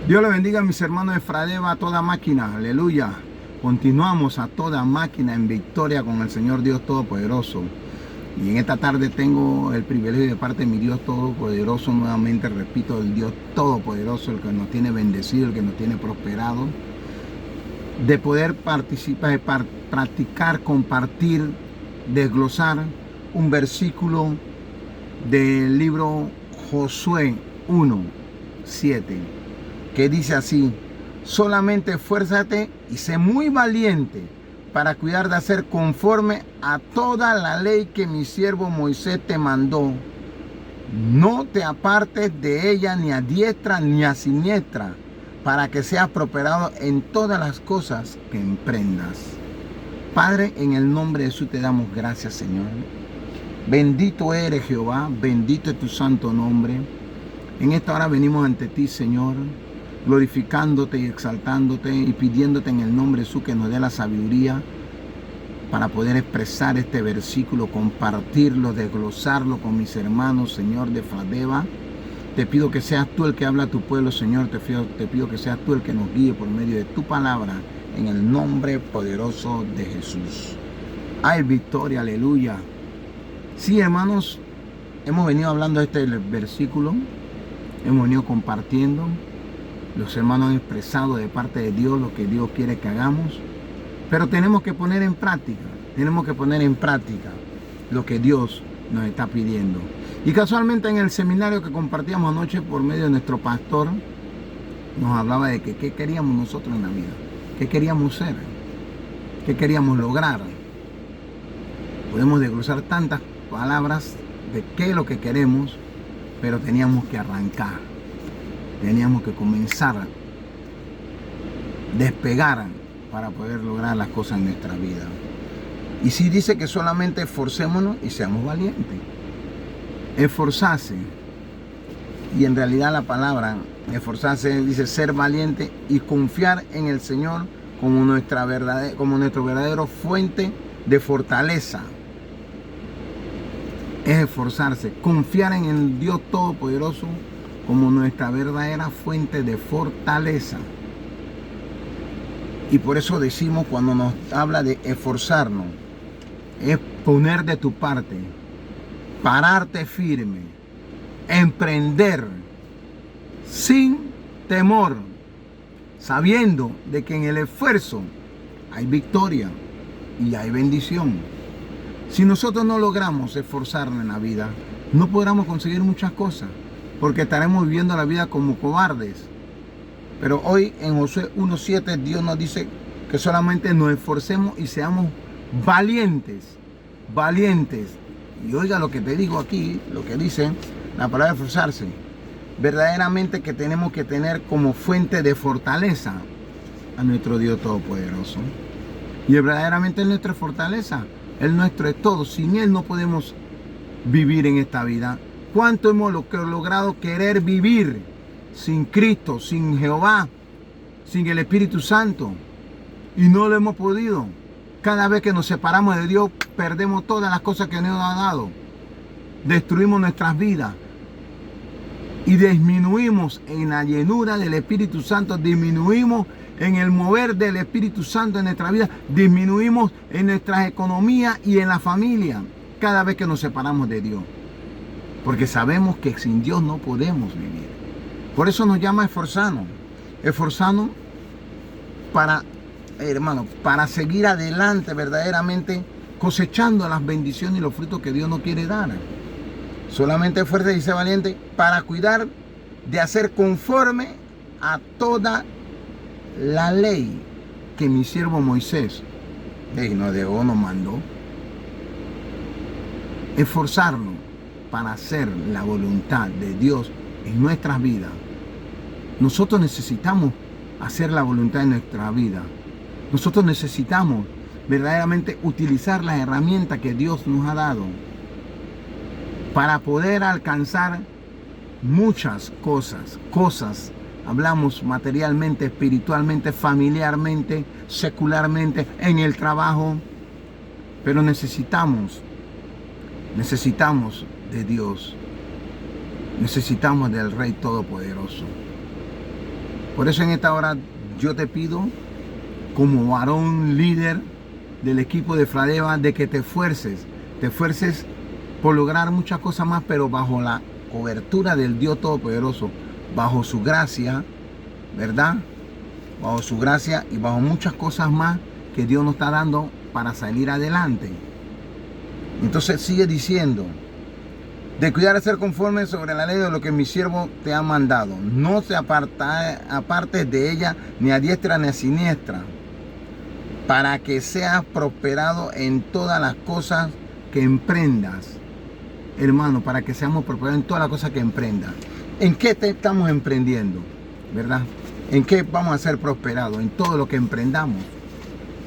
Dios le bendiga a mis hermanos de Fradeva, a toda máquina, aleluya. Continuamos a toda máquina en victoria con el Señor Dios Todopoderoso. Y en esta tarde tengo el privilegio de parte de mi Dios Todopoderoso, nuevamente repito, el Dios Todopoderoso, el que nos tiene bendecido, el que nos tiene prosperado, de poder participar, practicar, compartir, desglosar un versículo del libro Josué 1:7. que dice así: solamente esfuérzate y sé muy valiente para cuidar de hacer conforme a toda la ley que mi siervo Moisés te mandó. No te apartes de ella ni a diestra ni a siniestra, para que seas prosperado en todas las cosas que emprendas. Padre, en el nombre de Jesús te damos gracias, Señor. Bendito eres, Jehová, bendito es tu santo nombre. En esta hora venimos ante ti, Señor, glorificándote y exaltándote y pidiéndote en el nombre de Jesús que nos dé la sabiduría para poder expresar este versículo, compartirlo, desglosarlo con mis hermanos, Señor, de Fradeva. Te pido que seas tú el que habla a tu pueblo, Señor. Te pido que seas tú el que nos guíe por medio de tu palabra, en el nombre poderoso de Jesús. Hay victoria, aleluya. Sí, hermanos, hemos venido hablando de este versículo, hemos venido compartiendo. Los hermanos han expresado de parte de Dios lo que Dios quiere que hagamos, pero tenemos que poner en práctica, lo que Dios nos está pidiendo. Y casualmente en el seminario que compartíamos anoche por medio de nuestro pastor, nos hablaba de que qué queríamos nosotros en la vida, qué queríamos ser, qué queríamos lograr. Podemos desglosar tantas palabras de qué es lo que queremos, pero teníamos que arrancar. Teníamos que comenzar a despegar para poder lograr las cosas en nuestra vida. Y si dice que solamente esforcémonos y seamos valientes. Esforzarse. Y en realidad la palabra esforzarse dice ser valiente y confiar en el Señor como nuestro verdadero fuente de fortaleza. Es esforzarse, confiar en el Dios Todopoderoso como nuestra verdadera fuente de fortaleza. Y por eso decimos, cuando nos habla de esforzarnos, es poner de tu parte, pararte firme, emprender sin temor, sabiendo de que en el esfuerzo hay victoria y hay bendición. Si nosotros no logramos esforzarnos en la vida, no podremos conseguir muchas cosas, porque estaremos viviendo la vida como cobardes. Pero hoy en Josué 1:7 Dios nos dice que solamente nos esforcemos y seamos valientes. Y oiga lo que te digo aquí, lo que dice la palabra esforzarse. Verdaderamente que tenemos que tener como fuente de fortaleza a nuestro Dios Todopoderoso. Y verdaderamente es nuestra fortaleza, Él nuestro es todo. Sin Él no podemos vivir en esta vida. ¿Cuánto hemos logrado querer vivir sin Cristo, sin Jehová, sin el Espíritu Santo? Y no lo hemos podido. Cada vez que nos separamos de Dios, perdemos todas las cosas que nos ha dado. Destruimos nuestras vidas. Y disminuimos en la llenura del Espíritu Santo, disminuimos en el mover del Espíritu Santo en nuestra vida, disminuimos en nuestras economías y en la familia, cada vez que nos separamos de Dios. Porque sabemos que sin Dios no podemos vivir. Por eso nos llama esforzarnos para, hermano, para seguir adelante verdaderamente, cosechando las bendiciones y los frutos que Dios nos quiere dar. Solamente fuerte y sé valiente para cuidar de hacer conforme a toda la ley que mi siervo Moisés nos mandó. Esforzarnos para hacer la voluntad de Dios en nuestras vidas. Nosotros necesitamos hacer la voluntad en nuestra vida. Nosotros necesitamos verdaderamente utilizar las herramientas que Dios nos ha dado para poder alcanzar muchas cosas. Hablamos materialmente, espiritualmente, familiarmente, secularmente, en el trabajo. Pero necesitamos de Dios. Necesitamos del Rey Todopoderoso. Por eso en esta hora yo te pido, como varón líder del equipo de Fradeva, de que te esfuerces por lograr muchas cosas más, pero bajo la cobertura del Dios Todopoderoso, bajo su gracia, ¿verdad? Bajo su gracia y bajo muchas cosas más que Dios nos está dando para salir adelante. Entonces sigue diciendo, de cuidar de ser conforme sobre la ley de lo que mi siervo te ha mandado. No se apartes de ella ni a diestra ni a siniestra, para que seas prosperado en todas las cosas que emprendas. Hermano, para que seamos prosperados en todas las cosas que emprendas. ¿En qué te estamos emprendiendo? ¿Verdad? ¿En qué vamos a ser prosperados? En todo lo que emprendamos.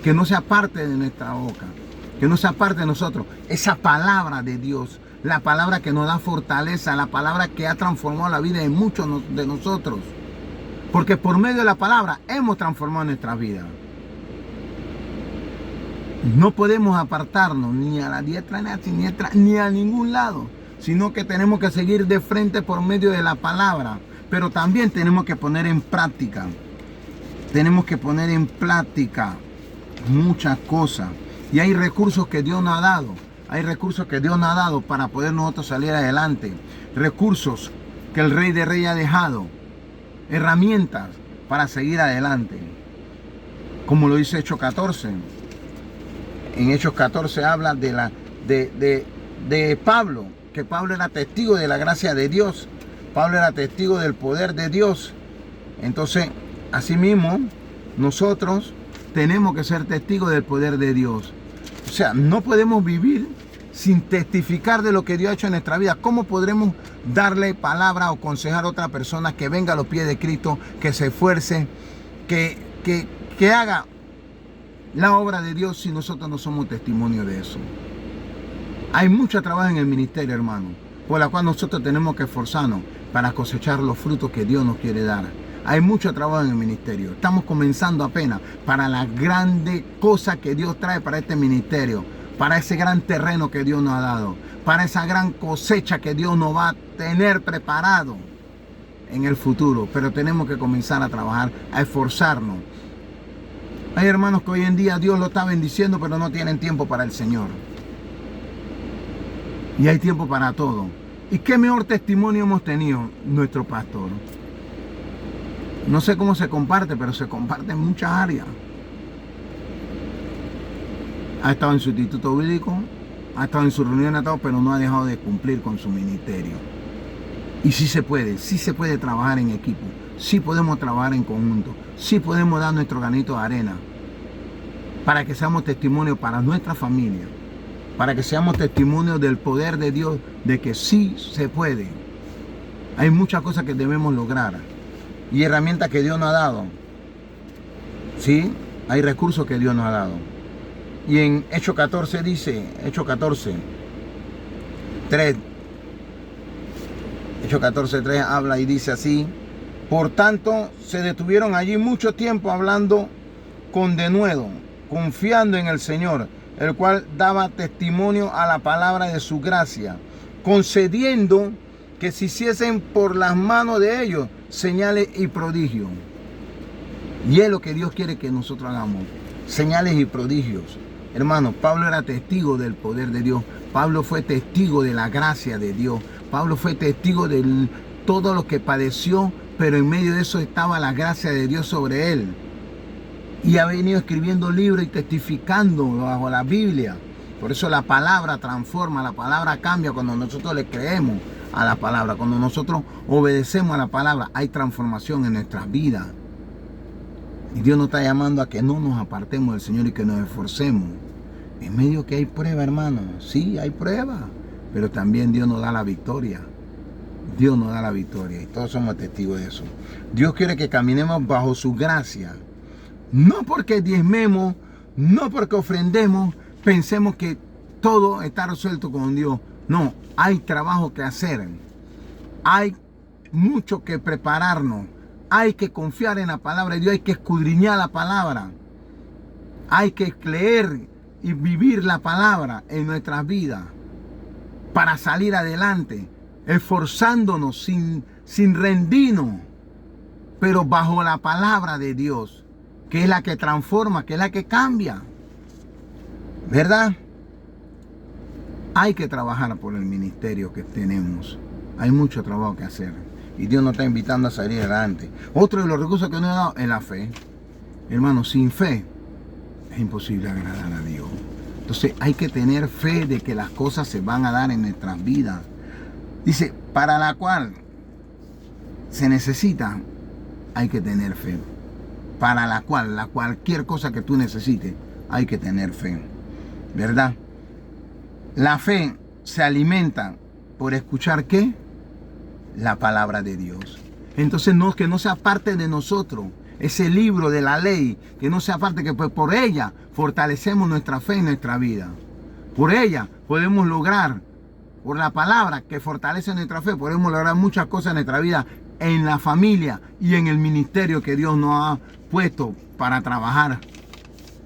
Que no sea parte de nuestra boca, que no sea parte de nosotros. Esa palabra de Dios, la palabra que nos da fortaleza, la palabra que ha transformado la vida de muchos de nosotros. Porque por medio de la palabra hemos transformado nuestra vida. No podemos apartarnos ni a la diestra ni a la siniestra ni a ningún lado, sino que tenemos que seguir de frente por medio de la palabra. Pero también tenemos que poner en práctica. Tenemos que poner en práctica muchas cosas. Y hay recursos que Dios nos ha dado. Hay recursos que Dios nos ha dado para poder nosotros salir adelante. Recursos que el Rey de Reyes ha dejado. Herramientas para seguir adelante. Como lo dice Hechos 14. En Hechos 14 habla de Pablo. Que Pablo era testigo de la gracia de Dios. Pablo era testigo del poder de Dios. Entonces, asimismo, nosotros tenemos que ser testigos del poder de Dios. O sea, no podemos vivir sin testificar de lo que Dios ha hecho en nuestra vida. ¿Cómo podremos darle palabra o aconsejar a otra persona que venga a los pies de Cristo, que se esfuerce, que haga la obra de Dios si nosotros no somos testimonio de eso? Hay mucho trabajo en el ministerio, hermano, por la cual nosotros tenemos que esforzarnos para cosechar los frutos que Dios nos quiere dar. Hay mucho trabajo en el ministerio. Estamos comenzando apenas para la grande cosa que Dios trae para este ministerio, para ese gran terreno que Dios nos ha dado, para esa gran cosecha que Dios nos va a tener preparado en el futuro. Pero tenemos que comenzar a trabajar, a esforzarnos. Hay hermanos que hoy en día Dios lo está bendiciendo, pero no tienen tiempo para el Señor. Y hay tiempo para todo. ¿Y qué mejor testimonio hemos tenido? Nuestro pastor. No sé cómo se comparte, pero se comparte en muchas áreas. Ha estado en su instituto bíblico, ha estado en su reunión, pero no ha dejado de cumplir con su ministerio. Y sí se puede trabajar en equipo, sí podemos trabajar en conjunto, sí podemos dar nuestro granito de arena para que seamos testimonios para nuestra familia, para que seamos testimonios del poder de Dios, de que sí se puede. Hay muchas cosas que debemos lograr y herramientas que Dios nos ha dado. Sí, hay recursos que Dios nos ha dado. Y en Hechos 14 dice, Hechos 14, 3. Hechos 14:3 habla y dice así: por tanto, se detuvieron allí mucho tiempo hablando con denuedo, confiando en el Señor, el cual daba testimonio a la palabra de su gracia, concediendo que se hiciesen por las manos de ellos señales y prodigios. Y es lo que Dios quiere que nosotros hagamos, señales y prodigios. Hermanos, Pablo era testigo del poder de Dios. Pablo fue testigo de la gracia de Dios. Pablo fue testigo de todo lo que padeció, pero en medio de eso estaba la gracia de Dios sobre él. Y ha venido escribiendo libros y testificando bajo la Biblia. Por eso la palabra transforma, la palabra cambia cuando nosotros le creemos a la palabra. Cuando nosotros obedecemos a la palabra, hay transformación en nuestras vidas. Y Dios nos está llamando a que no nos apartemos del Señor y que nos esforcemos. En medio que hay prueba, hermano. Sí, hay prueba. Pero también Dios nos da la victoria. Dios nos da la victoria. Y todos somos testigos de eso. Dios quiere que caminemos bajo su gracia. No porque diezmemos, no porque ofrendemos, pensemos que todo está resuelto con Dios. No, hay trabajo que hacer. Hay mucho que prepararnos. Hay que confiar en la palabra de Dios, hay que escudriñar la palabra. Hay que leer y vivir la palabra en nuestras vidas para salir adelante, esforzándonos sin rendirnos. pero bajo la palabra de Dios, que es la que transforma, que es la que cambia. ¿Verdad? Hay que trabajar por el ministerio que tenemos. Hay mucho trabajo que hacer. Y Dios nos está invitando a salir adelante. Otro de los recursos que nos ha dado es la fe. Hermano, sin fe es imposible agradar a Dios. Entonces hay que tener fe de que las cosas se van a dar en nuestras vidas. Dice, para la cual se necesita, hay que tener fe. Para la cual, cualquier cosa que tú necesites, hay que tener fe. ¿Verdad? La fe se alimenta por escuchar ¿qué? La palabra de Dios. Entonces que no sea parte de nosotros ese libro de la ley, que no sea parte, que pues por ella fortalecemos nuestra fe en nuestra vida. Por ella podemos lograr, por la palabra que fortalece nuestra fe, podemos lograr muchas cosas en nuestra vida, en la familia y en el ministerio que Dios nos ha puesto para trabajar,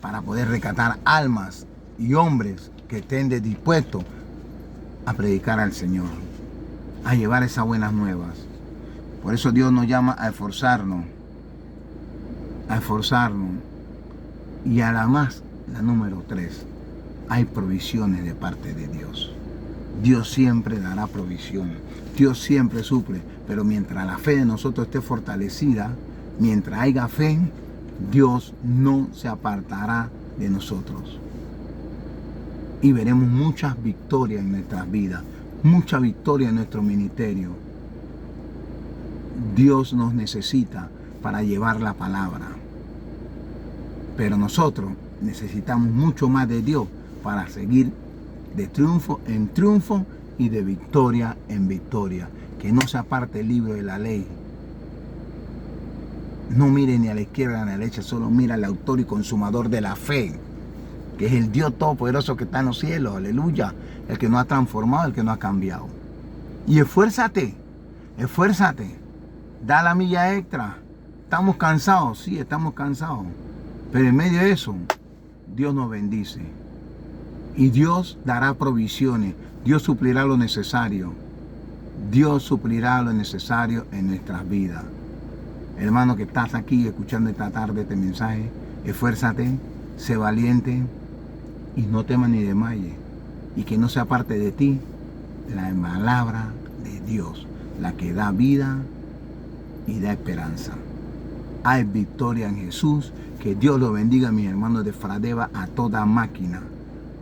para poder rescatar almas y hombres que estén dispuestos a predicar al Señor, a llevar esas buenas nuevas. Por eso Dios nos llama a esforzarnos. Y a la más, la número 3, hay provisiones de parte de Dios. Dios siempre dará provisión, Dios siempre suple, pero mientras la fe de nosotros esté fortalecida, mientras haya fe, Dios no se apartará de nosotros. Y veremos muchas victorias en nuestras vidas, mucha victoria en nuestro ministerio. Dios nos necesita para llevar la palabra. Pero nosotros necesitamos mucho más de Dios para seguir de triunfo en triunfo y de victoria en victoria. Que no se aparte el libro de la ley. No mire ni a la izquierda ni a la derecha, solo mira al autor y consumador de la fe, que es el Dios Todopoderoso que está en los cielos, aleluya, el que nos ha transformado, el que nos ha cambiado. Y esfuérzate, da la milla extra. ¿Estamos cansados? Sí, estamos cansados. Pero en medio de eso, Dios nos bendice. Y Dios dará provisiones. Dios suplirá lo necesario. Dios suplirá lo necesario en nuestras vidas. Hermano que estás aquí escuchando esta tarde este mensaje, esfuérzate, sé valiente y no temas ni desmayes. Y que no sea parte de ti la palabra de Dios, la que da vida y da esperanza. Hay victoria en Jesús. Que Dios lo bendiga, mis hermanos de Fradeva, a toda máquina.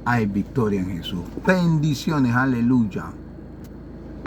Hay victoria en Jesús. Bendiciones, aleluya.